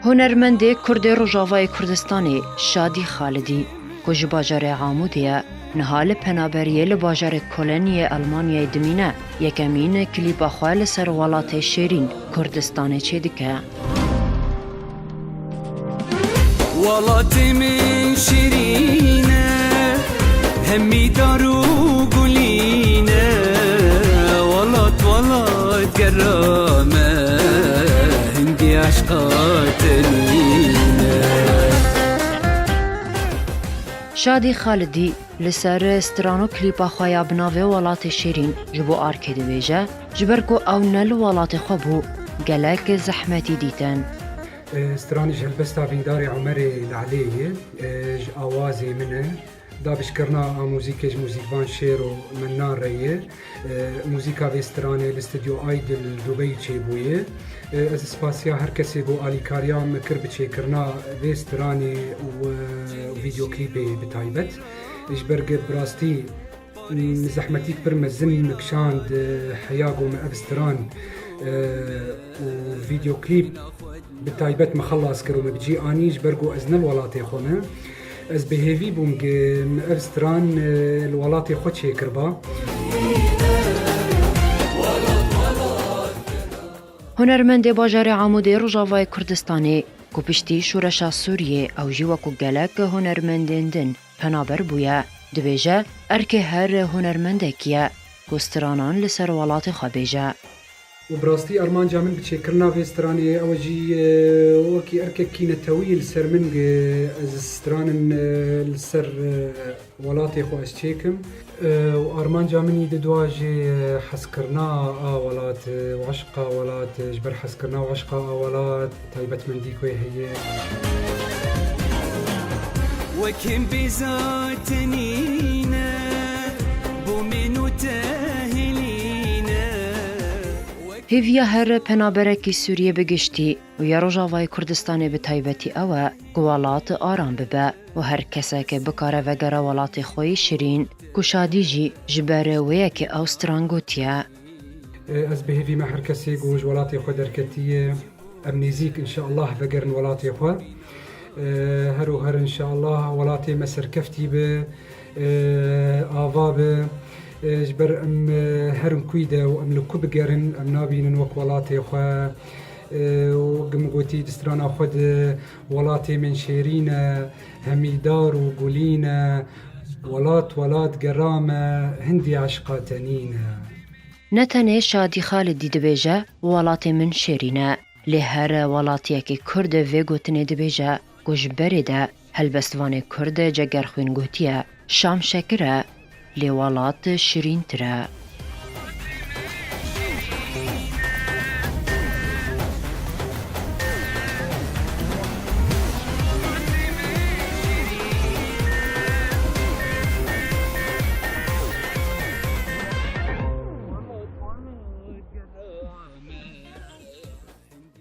هنرمند کرد روجاوای کردستانی شادی خالدی کج باجر عامودیه نهال پنابریه لباجر کلنی آلمانیای دمینه یکمین کلیپ خوال سر ولات شیرین کردستان چه دکه ولات من شیرینه همی دارو گلینه ولات گرامه هندی عشقاتنینه شادی خالدی لسر استرانو کلیپا خواه بناوه ولات شیرین جبو آرکه دویجه جبرگو او نل ولات خوبو گلک زحمتی دیتن استراني هلبستا بينداري عمري العليه آوازي منه دا بشكرنا موزيكا موزيكان شيرو منان ريه موزيكا في استراني الاستوديو ايدل دبي تشيبويه از سپاسیا هر کسی بو آلیکاریام مکر بچه کرنا في استراني وفيديو كليبي بتايبت اجبرگ براستی زحمتيك برمزن مكشاند حياقو من افستران وفيديو كليب بتايبت مخلص كرو مبجي انيش برقو ازنل ولاتي خونا از بهيفي بومج افستران الولاتي خو تشي كربا هنرمند باجر عمودی روجاوای کردستانی کو پشتی شورشا سوریه او جیوا کو گلک هنرمندندن پنابر بویا دویجه ارکه هر هنرمندکیه کوسترانان لسر ولات خبیجه وبراستي أرمان جامن بتشكرنا في استراني أوجي وكي أركب كينة طويل سر من استران السر ولاتي خو أشتيكم وأرمان جامن يدواجي حسكرنا ولات وعشقة ولات جبر حسكرنا وعشقة ولات طيبت من ديكوي هي وكم بزاتنينا بومنو هیویا هر پنابرکی سوریه بگشتی و یا روجاوای کردستانی به تایبتی اوه گوالات آرام ببه و هر کسی که بکاره وگره ولات خوی شیرین کشادی جی جبره ویک اوسترانگوتیه از بهیوی ما هر کسی گوش ولات خو درکتیه امنیزیک انشاء الله وگرن ولات خو هر ان شاء الله ولات مسر کفتی به آوا به جبر ام هرم كويدا وام لكو بقرن ام نابين وك ولاتي خو وقم قوتي دسترانا خود ولاتي من شيرينا هميدار وقولينا ولات قرامة هندي عشقاتنينا نتنه شادي خالدی دبیجه ولات من شیرینه لهر ولاتیه که کرد ویگوتنه دبیجه گوش برده هلبستوان کرد جگر خوین گوتیه شام شکره لولات شیرین تره